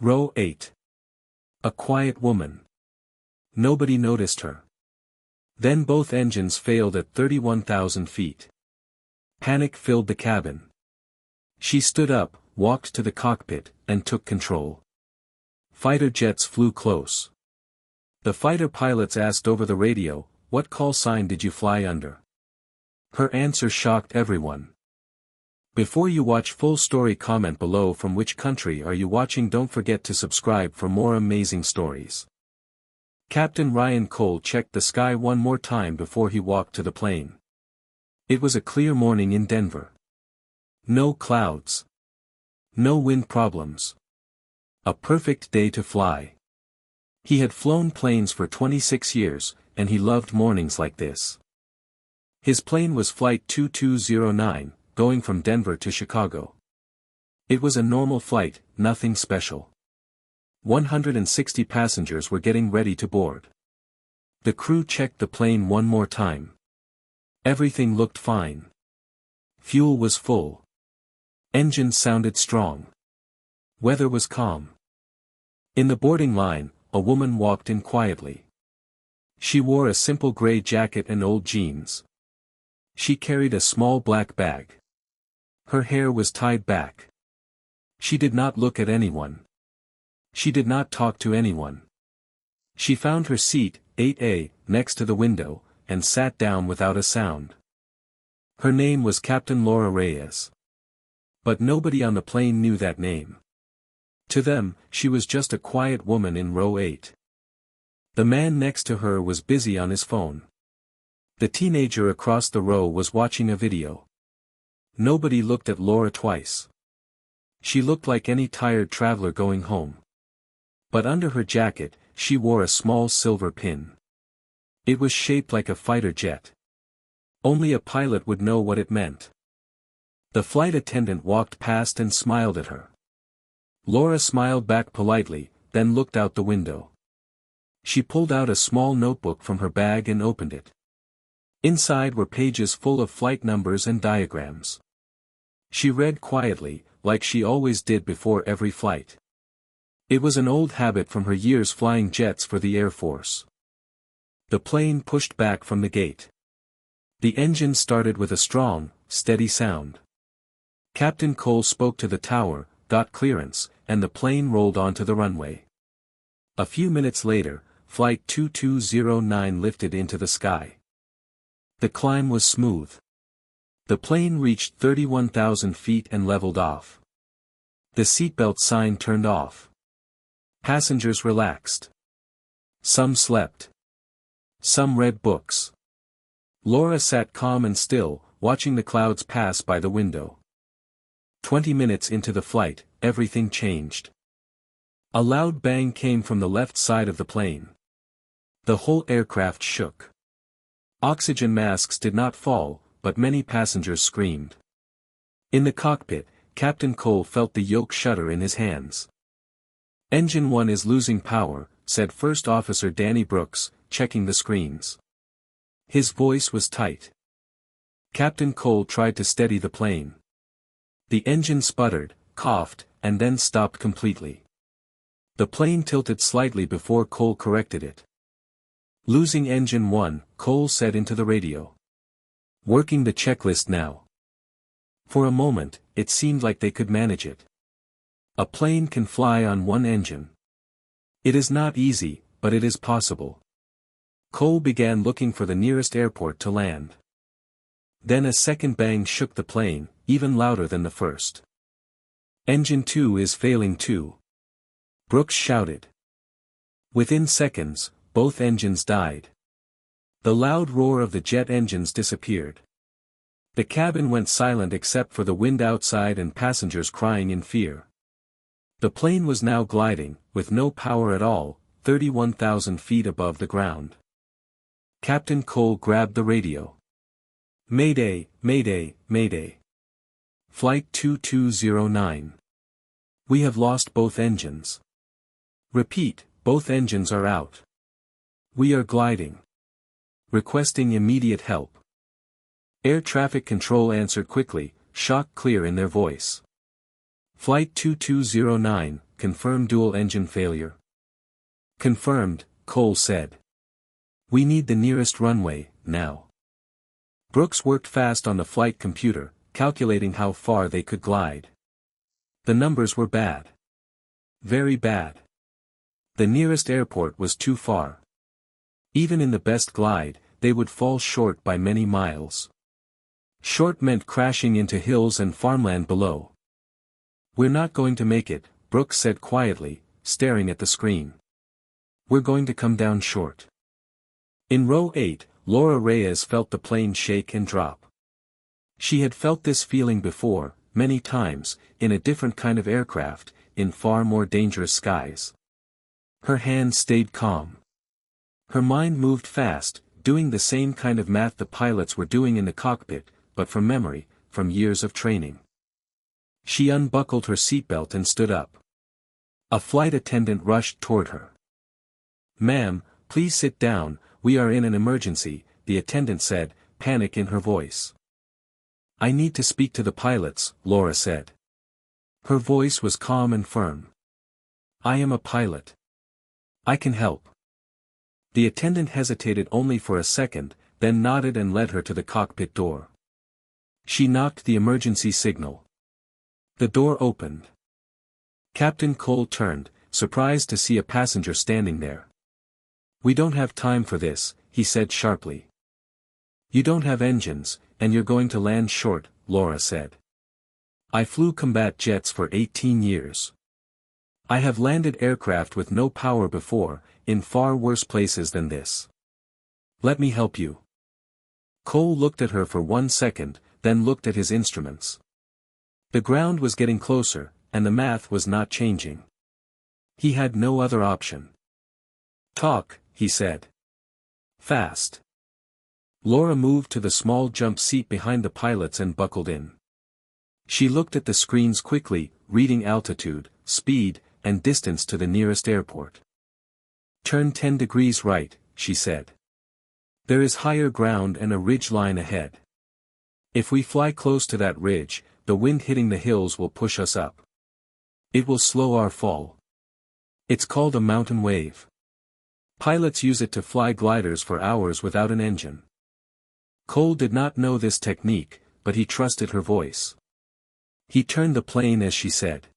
Row 8. A quiet woman. Nobody noticed her. Then both engines failed at 31,000 feet. Panic filled the cabin. She stood up, walked to the cockpit, and took control. Fighter jets flew close. The fighter pilots asked over the radio, "What call sign did you fly under?" Her answer shocked everyone. Before you watch full story, comment below from which country are you watching. Don't forget to subscribe for more amazing stories. Captain Ryan Cole checked the sky one more time before he walked to the plane. It was a clear morning in Denver. No clouds. No wind problems. A perfect day to fly. He had flown planes for 26 years, and he loved mornings like this. His plane was Flight 2209, going from Denver to Chicago. It was a normal flight, nothing special. 160 passengers were getting ready to board. The crew checked the plane one more time. Everything looked fine. Fuel was full. Engines sounded strong. Weather was calm. In the boarding line, a woman walked in quietly. She wore a simple gray jacket and old jeans. She carried a small black bag. Her hair was tied back. She did not look at anyone. She did not talk to anyone. She found her seat, 8A, next to the window, and sat down without a sound. Her name was Captain Laura Reyes. But nobody on the plane knew that name. To them, she was just a quiet woman in row 8. The man next to her was busy on his phone. The teenager across the row was watching a video. Nobody looked at Laura twice. She looked like any tired traveler going home. But under her jacket, she wore a small silver pin. It was shaped like a fighter jet. Only a pilot would know what it meant. The flight attendant walked past and smiled at her. Laura smiled back politely, then looked out the window. She pulled out a small notebook from her bag and opened it. Inside were pages full of flight numbers and diagrams. She read quietly, like she always did before every flight. It was an old habit from her years flying jets for the Air Force. The plane pushed back from the gate. The engine started with a strong, steady sound. Captain Cole spoke to the tower, got clearance, and the plane rolled onto the runway. A few minutes later, Flight 2209 lifted into the sky. The climb was smooth. The plane reached 31,000 feet and leveled off. The seatbelt sign turned off. Passengers relaxed. Some slept. Some read books. Laura sat calm and still, watching the clouds pass by the window. 20 minutes into the flight, everything changed. A loud bang came from the left side of the plane. The whole aircraft shook. Oxygen masks did not fall, but many passengers screamed. In the cockpit, Captain Cole felt the yoke shudder in his hands. "Engine 1 is losing power," said First Officer Danny Brooks, checking the screens. His voice was tight. Captain Cole tried to steady the plane. The engine sputtered, coughed, and then stopped completely. The plane tilted slightly before Cole corrected it. "Losing engine 1, Cole said into the radio. "Working the checklist now." For a moment, it seemed like they could manage it. A plane can fly on one engine. It is not easy, but it is possible. Cole began looking for the nearest airport to land. Then a second bang shook the plane, even louder than the first. "Engine 2 is failing too," Brooks shouted. Within seconds, both engines died. The loud roar of the jet engines disappeared. The cabin went silent except for the wind outside and passengers crying in fear. The plane was now gliding, with no power at all, 31,000 feet above the ground. Captain Cole grabbed the radio. "Mayday, Mayday, Mayday. Flight 2209. We have lost both engines. Repeat, both engines are out. We are gliding. Requesting immediate help." Air traffic control answered quickly, shock clear in their voice. "Flight 2209, confirm dual engine failure? Confirmed, Cole said. We need the nearest runway, now. Brooks worked fast on the flight computer, calculating how far they could glide. The numbers were bad. Very bad. The nearest airport was too far. Even in the best glide, they would fall short by many miles. Short meant crashing into hills and farmland below. We're not going to make it, Brooks said quietly, staring at the screen. We're going to come down short. In row 8, Laura Reyes felt the plane shake and drop. She had felt this feeling before, many times, in a different kind of aircraft, in far more dangerous skies. Her hands stayed calm. Her mind moved fast, doing the same kind of math the pilots were doing in the cockpit, but from memory, from years of training. She unbuckled her seatbelt and stood up. A flight attendant rushed toward her. "Ma'am, please sit down, we are in an emergency," the attendant said, panic in her voice. "I need to speak to the pilots," Laura said. Her voice was calm and firm. "I am a pilot. I can help." The attendant hesitated only for a second, then nodded and led her to the cockpit door. She knocked the emergency signal. The door opened. Captain Cole turned, surprised to see a passenger standing there. "We don't have time for this," he said sharply. "You don't have engines, and you're going to land short," Laura said. "I flew combat jets for 18 years. I have landed aircraft with no power before, in far worse places than this. Let me help you." Cole looked at her for 1 second, then looked at his instruments. The ground was getting closer, and the math was not changing. He had no other option. "Talk," he said. "Fast." Laura moved to the small jump seat behind the pilots and buckled in. She looked at the screens quickly, reading altitude, speed, and distance to the nearest airport. "Turn 10 degrees right," she said. "There is higher ground and a ridge line ahead. If we fly close to that ridge, the wind hitting the hills will push us up. It will slow our fall. It's called a mountain wave. Pilots use it to fly gliders for hours without an engine." Cole did not know this technique, but he trusted her voice. He turned the plane as she said.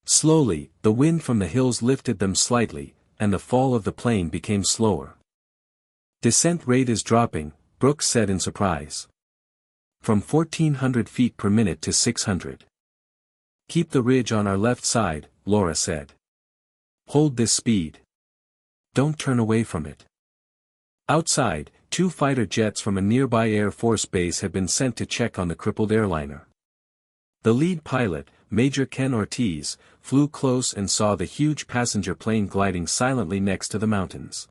Slowly, the wind from the hills lifted them slightly, and the fall of the plane became slower. "Descent rate is dropping," Brooks said in surprise. "From 1,400 feet per minute to 600. "Keep the ridge on our left side," Laura said. "Hold this speed. Don't turn away from it." Outside, 2 fighter jets from a nearby Air Force base had been sent to check on the crippled airliner. The lead pilot, Major Ken Ortiz, flew close and saw the huge passenger plane gliding silently next to the mountains.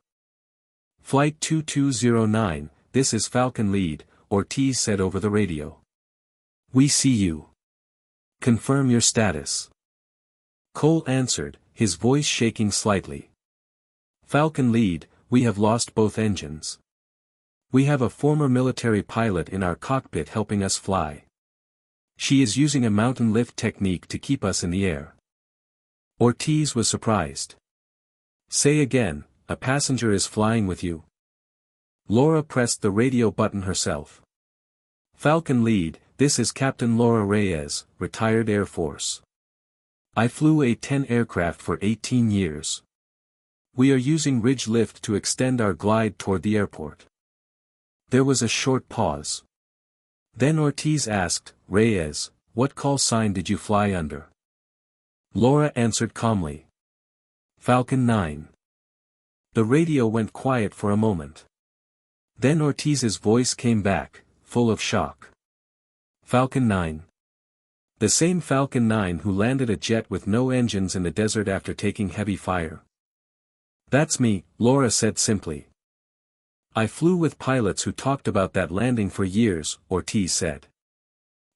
"Flight 2209, this is Falcon Lead," Ortiz said over the radio. "We see you. Confirm your status." Cole answered, his voice shaking slightly. "Falcon Lead, we have lost both engines. We have a former military pilot in our cockpit helping us fly. She is using a mountain lift technique to keep us in the air." Ortiz was surprised. "Say again, a passenger is flying with you?" Laura pressed the radio button herself. "Falcon Lead, this is Captain Laura Reyes, retired Air Force. I flew A-10 aircraft for 18 years. We are using ridge lift to extend our glide toward the airport." There was a short pause. Then Ortiz asked, "Reyes, what call sign did you fly under?" Laura answered calmly. "Falcon 9. The radio went quiet for a moment. Then Ortiz's voice came back, full of shock. "Falcon 9. The same Falcon 9 who landed a jet with no engines in the desert after taking heavy fire?" "That's me," Laura said simply. "I flew with pilots who talked about that landing for years," Ortiz said.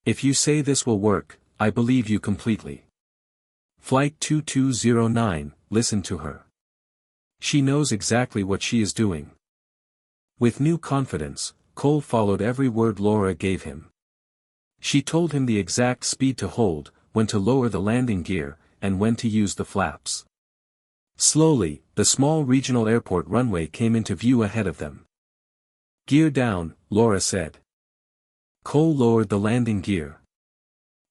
"If you say this will work, I believe you completely. Flight 2209, listen to her. She knows exactly what she is doing." With new confidence, Cole followed every word Laura gave him. She told him the exact speed to hold, when to lower the landing gear, and when to use the flaps. Slowly, the small regional airport runway came into view ahead of them. "Gear down," Laura said. Cole lowered the landing gear.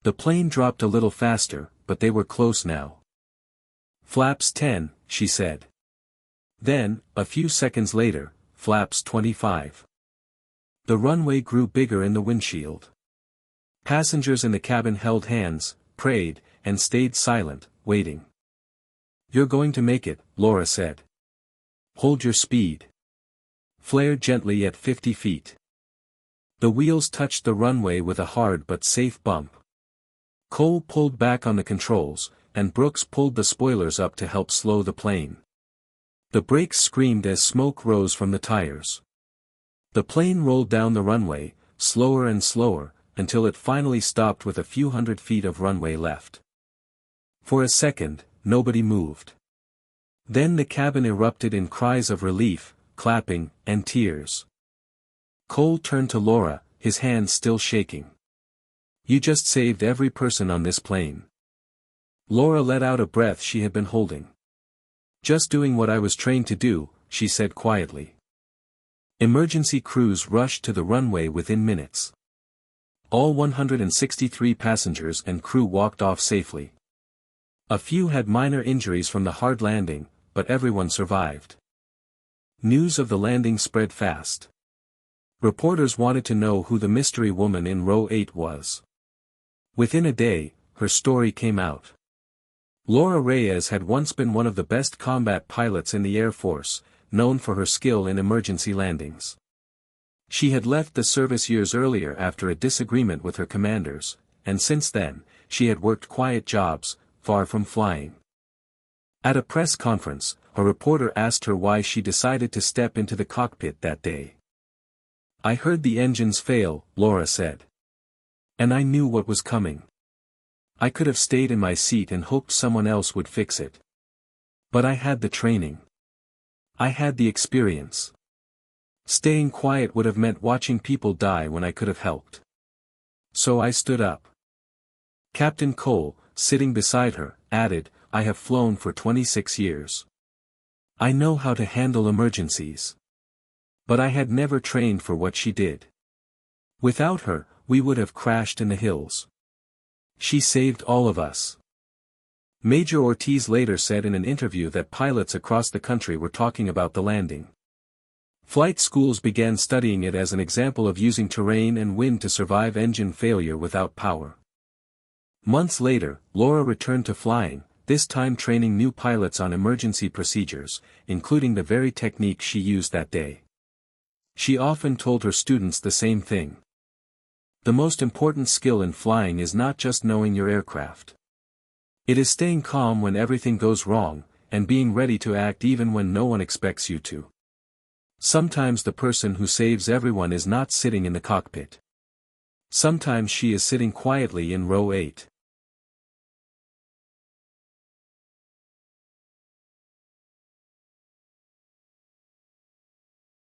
The plane dropped a little faster, but they were close now. "Flaps 10, she said. Then, a few seconds later, flaps 25. The runway grew bigger in the windshield. Passengers in the cabin held hands, prayed, and stayed silent, waiting. "You're going to make it," Laura said. "Hold your speed. Flare gently at 50 feet. The wheels touched the runway with a hard but safe bump. Cole pulled back on the controls, and Brooks pulled the spoilers up to help slow the plane. The brakes screamed as smoke rose from the tires. The plane rolled down the runway, slower and slower, until it finally stopped with a few hundred feet of runway left. For a second, nobody moved. Then the cabin erupted in cries of relief, clapping, and tears. Cole turned to Laura, his hands still shaking. "You just saved every person on this plane." Laura let out a breath she had been holding. "Just doing what I was trained to do," she said quietly. Emergency crews rushed to the runway within minutes. All 163 passengers and crew walked off safely. A few had minor injuries from the hard landing, but everyone survived. News of the landing spread fast. Reporters wanted to know who the mystery woman in row 8 was. Within a day, her story came out. Laura Reyes had once been one of the best combat pilots in the Air Force, known for her skill in emergency landings. She had left the service years earlier after a disagreement with her commanders, and since then, she had worked quiet jobs, far from flying. At a press conference, a reporter asked her why she decided to step into the cockpit that day. "I heard the engines fail," Laura said. "And I knew what was coming. I could have stayed in my seat and hoped someone else would fix it. But I had the training. I had the experience. Staying quiet would have meant watching people die when I could have helped. So I stood up." Captain Cole, sitting beside her, added, "I have flown for 26 years. I know how to handle emergencies. But I had never trained for what she did. Without her, we would have crashed in the hills. She saved all of us." Major Ortiz later said in an interview that pilots across the country were talking about the landing. Flight schools began studying it as an example of using terrain and wind to survive engine failure without power. Months later, Laura returned to flying, this time training new pilots on emergency procedures, including the very technique she used that day. She often told her students the same thing. The most important skill in flying is not just knowing your aircraft. It is staying calm when everything goes wrong, and being ready to act even when no one expects you to. Sometimes the person who saves everyone is not sitting in the cockpit. Sometimes she is sitting quietly in row 8.